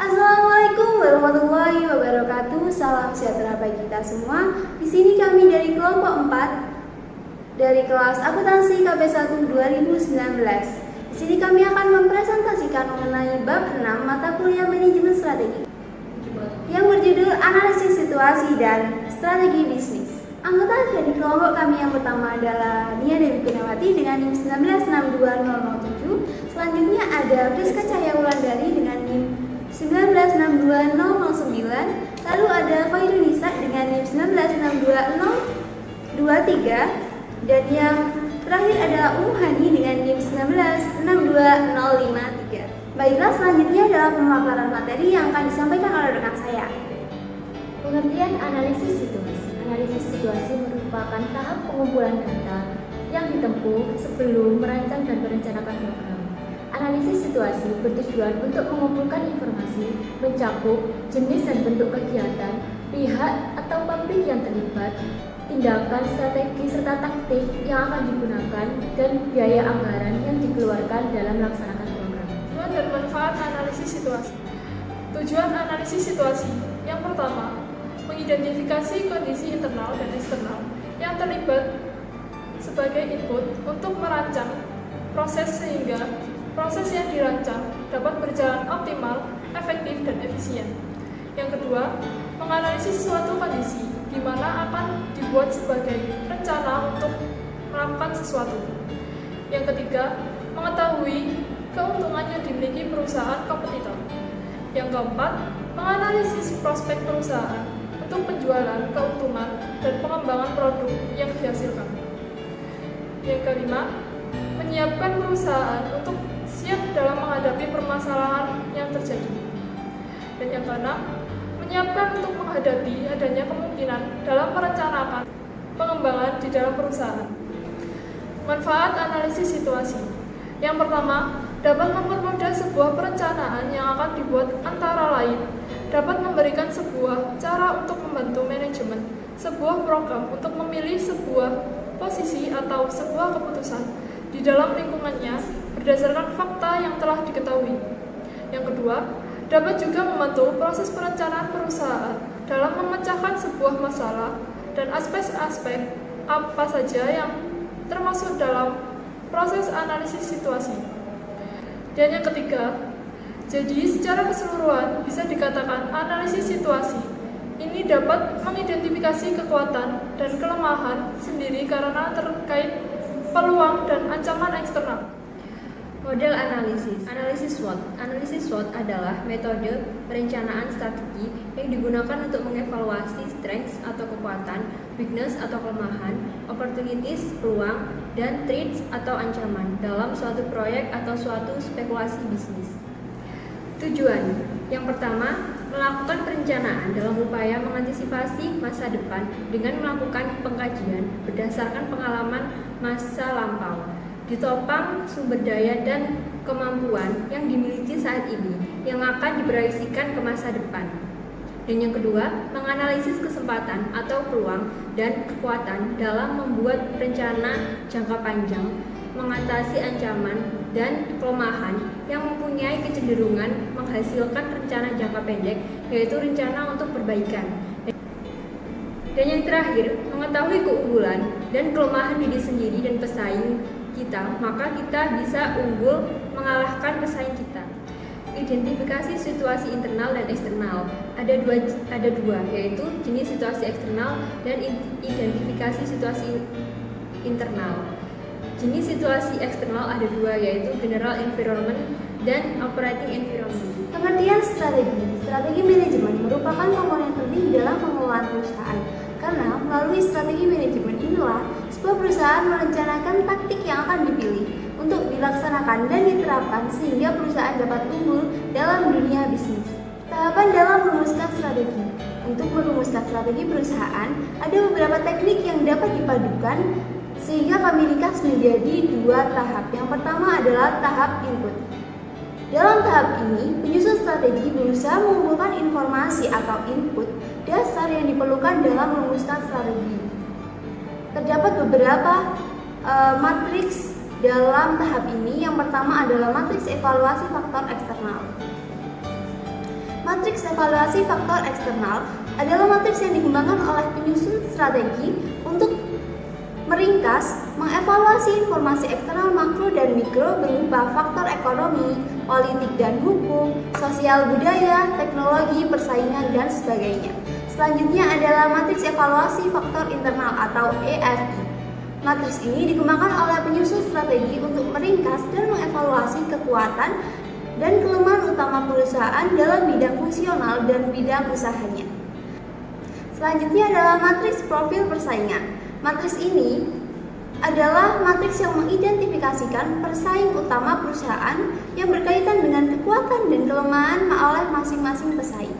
Assalamualaikum warahmatullahi wabarakatuh. Salam sejahtera bagi kita semua. Di sini kami dari kelompok 4 dari kelas akuntansi KB1 2019. Di sini kami akan mempresentasikan mengenai bab 6 mata kuliah manajemen strategi yang berjudul analisis situasi dan strategi bisnis. Anggota dari kelompok kami yang pertama adalah Nia Dewi Kunawati dengan NIM 1962007. Selanjutnya ada Friska Cahya Wulandari dengan NIM 1962009. Lalu ada Khairunisa dengan NIM 1962023. Dan yang terakhir adalah Hani dengan NIM 1962053. Baiklah, selanjutnya adalah pemaparan materi yang akan disampaikan oleh rekan saya. Pengertian analisis situasi. Analisis situasi merupakan tahap pengumpulan data yang ditempuh sebelum merancang dan merencanakan program. Analisis situasi bertujuan untuk mengumpulkan informasi, mencakup jenis dan bentuk kegiatan, pihak atau pabrik yang terlibat, tindakan, strategi, serta taktik yang akan digunakan, dan biaya anggaran yang dikeluarkan dalam melaksanakan program. Tujuan dan manfaat analisis situasi. Tujuan analisis situasi yang pertama, mengidentifikasi kondisi internal dan eksternal yang terlibat sebagai input untuk merancang proses sehingga proses yang dirancang dapat berjalan optimal, efektif, dan efisien. Yang kedua, menganalisis suatu kondisi di mana akan dibuat sebagai rencana untuk melakukan sesuatu. Yang ketiga, mengetahui keuntungan yang dimiliki perusahaan kompetitor. Yang keempat, menganalisis prospek perusahaan untuk penjualan, keuntungan, dan pengembangan produk yang dihasilkan. Yang kelima, menyiapkan perusahaan untuk siap dalam menghadapi permasalahan yang terjadi. Dan yang keenam, menyiapkan untuk menghadapi adanya kemungkinan dalam merencanakan pengembangan di dalam perusahaan. Manfaat analisis situasi. Yang pertama, dapat mempermudah sebuah perencanaan yang akan dibuat, antara lain dapat memberikan sebuah cara untuk membantu manajemen sebuah program untuk memilih sebuah posisi atau sebuah keputusan di dalam lingkungannya berdasarkan fakta yang telah diketahui. Yang kedua, dapat juga membantu proses perencanaan perusahaan dalam memecahkan sebuah masalah dan aspek-aspek apa saja yang termasuk dalam proses analisis situasi. Dan yang ketiga, jadi secara keseluruhan bisa dikatakan analisis situasi ini dapat mengidentifikasi kekuatan dan kelemahan sendiri karena terkait peluang dan ancaman eksternal. Model analisis. Analisis SWOT. Analisis SWOT adalah metode perencanaan strategi yang digunakan untuk mengevaluasi strengths atau kekuatan, weakness atau kelemahan, opportunities, peluang, dan threats atau ancaman dalam suatu proyek atau suatu spekulasi bisnis. Tujuan. Yang pertama, melakukan perencanaan dalam upaya mengantisipasi masa depan dengan melakukan pengkajian berdasarkan pengalaman masa lampau, ditopang sumber daya dan kemampuan yang dimiliki saat ini yang akan diproyeksikan ke masa depan. Dan yang kedua, menganalisis kesempatan atau peluang dan kekuatan dalam membuat rencana jangka panjang, mengatasi ancaman dan kelemahan yang mempunyai kecenderungan menghasilkan rencana jangka pendek, yaitu rencana untuk perbaikan. Dan yang terakhir, mengetahui keunggulan dan kelemahan diri sendiri dan pesaing kita, maka kita bisa unggul mengalahkan pesaing kita. Identifikasi situasi internal dan eksternal. Ada dua, yaitu jenis situasi eksternal dan identifikasi situasi internal. Jenis situasi eksternal ada dua, yaitu general environment dan operating environment. Pengertian strategi. Strategi manajemen merupakan komponen penting dalam pengelolaan perusahaan. Karena melalui strategi manajemen inilah sebuah perusahaan merencanakan taktik yang akan dipilih untuk dilaksanakan dan diterapkan sehingga perusahaan dapat unggul dalam dunia bisnis. Tahapan dalam merumuskan strategi. Untuk merumuskan strategi perusahaan, ada beberapa teknik yang dapat dipadukan sehingga kami ringkas menjadi dua tahap. Yang pertama adalah tahap input. Dalam tahap ini, penyusun strategi berusaha mengumpulkan informasi atau input dasar yang diperlukan dalam merumuskan strategi. Terdapat beberapa matriks dalam tahap ini. Yang pertama adalah matriks evaluasi faktor eksternal. Matriks evaluasi faktor eksternal adalah matriks yang dikembangkan oleh penyusun strategi untuk meringkas, mengevaluasi informasi eksternal makro dan mikro berupa faktor ekonomi, politik dan hukum, sosial budaya, teknologi, persaingan, dan sebagainya. Selanjutnya adalah matriks evaluasi faktor internal atau EFI. Matriks ini dikembangkan oleh penyusun strategi untuk meringkas dan mengevaluasi kekuatan dan kelemahan utama perusahaan dalam bidang fungsional dan bidang usahanya. Selanjutnya adalah matriks profil persaingan. Matriks ini adalah matriks yang mengidentifikasikan persaing utama perusahaan yang berkaitan dengan kekuatan dan kelemahan oleh masing-masing pesaing.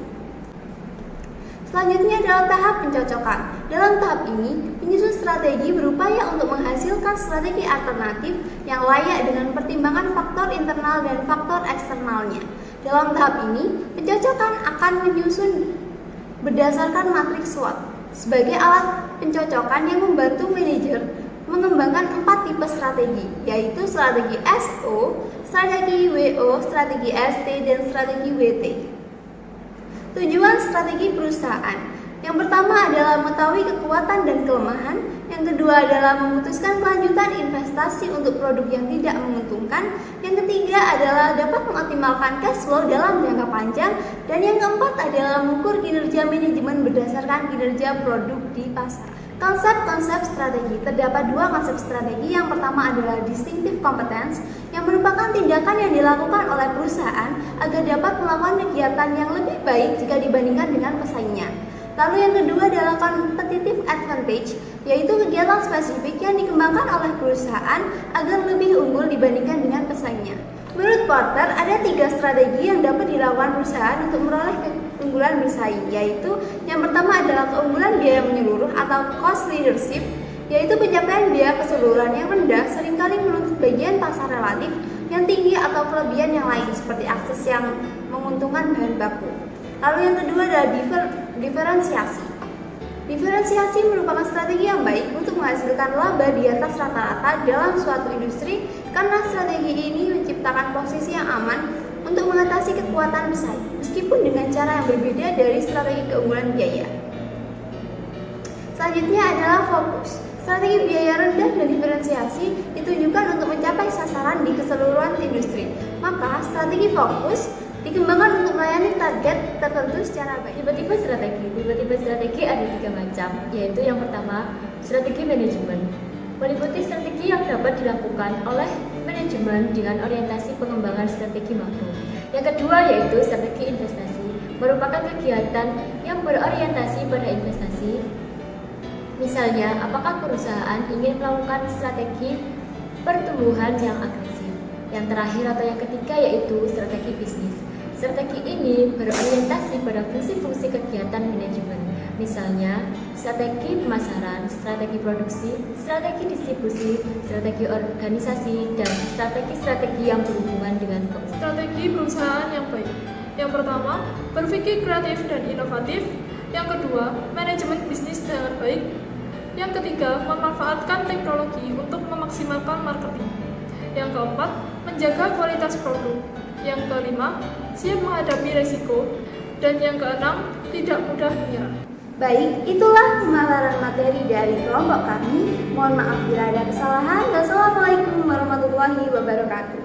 Selanjutnya adalah tahap pencocokan. Dalam tahap ini, penyusun strategi berupaya untuk menghasilkan strategi alternatif yang layak dengan pertimbangan faktor internal dan faktor eksternalnya. Dalam tahap ini, pencocokan akan menyusun berdasarkan matriks SWOT sebagai alat pencocokan yang membantu manajer mengembangkan 4 tipe strategi, yaitu strategi SO, strategi WO, strategi ST, dan strategi WT. Tujuan strategi perusahaan. Yang pertama adalah mengetahui kekuatan dan kelemahan. Yang kedua adalah memutuskan kelanjutan investasi untuk produk yang tidak menguntungkan. Yang ketiga adalah dapat mengoptimalkan cash flow dalam jangka panjang. Dan yang keempat adalah mengukur kinerja manajemen berdasarkan kinerja produk di pasar. Konsep-konsep strategi. Terdapat 2 konsep strategi. Yang pertama adalah distinctive competence, yang merupakan tindakan yang dilakukan oleh perusahaan agar dapat melakukan kegiatan yang lebih baik jika dibandingkan dengan pesaingnya. Lalu yang kedua adalah competitive advantage, yaitu kegiatan spesifik yang dikembangkan oleh perusahaan agar lebih unggul dibandingkan dengan pesaingnya. Menurut Porter, ada 3 strategi yang dapat dilakukan perusahaan untuk memperoleh keunggulan bersaing, yaitu yang pertama adalah keunggulan biaya menyeluruh atau cost leadership, yaitu pencapaian biaya keseluruhan yang rendah seringkali menuntut bagian pasar relatif yang tinggi atau kelebihan yang lain seperti akses yang menguntungkan bahan baku. Lalu yang kedua adalah diferensiasi. Diferensiasi merupakan strategi yang baik untuk menghasilkan laba di atas rata-rata dalam suatu industri karena strategi ini menciptakan posisi yang aman untuk mengatasi kekuatan pesaing, meskipun dengan cara yang berbeda dari strategi keunggulan biaya. Selanjutnya adalah fokus. Strategi biaya rendah dan diferensiasi ditujukan untuk mencapai sasaran di keseluruhan industri. Maka strategi fokus dikembangkan untuk melayani target tertentu secara baik. Tipe-tipe strategi ada 3 macam, yaitu yang pertama, strategi manajemen. Meliputi strategi yang dapat dilakukan oleh manajemen dengan orientasi pengembangan strategi makro. Yang kedua yaitu strategi investasi, merupakan kegiatan yang berorientasi pada investasi. Misalnya, apakah perusahaan ingin melakukan strategi pertumbuhan yang agresif. Yang terakhir atau yang ketiga yaitu strategi bisnis. Strategi ini berorientasi pada fungsi-fungsi kegiatan manajemen, misalnya strategi pemasaran, strategi produksi, strategi distribusi, strategi organisasi, dan strategi-strategi yang berhubungan dengan Strategi perusahaan yang baik. Yang pertama, berpikir kreatif dan inovatif. Yang kedua, manajemen bisnis dengan baik. Yang ketiga, memanfaatkan teknologi untuk memaksimalkan marketing. Yang keempat, menjaga kualitas produk. Yang kelima, siap menghadapi resiko. Dan yang keenam, tidak mudah menyerah. Baik, itulah pemaparan materi dari kelompok kami. Mohon maaf bila ada kesalahan. Wassalamualaikum warahmatullahi wabarakatuh.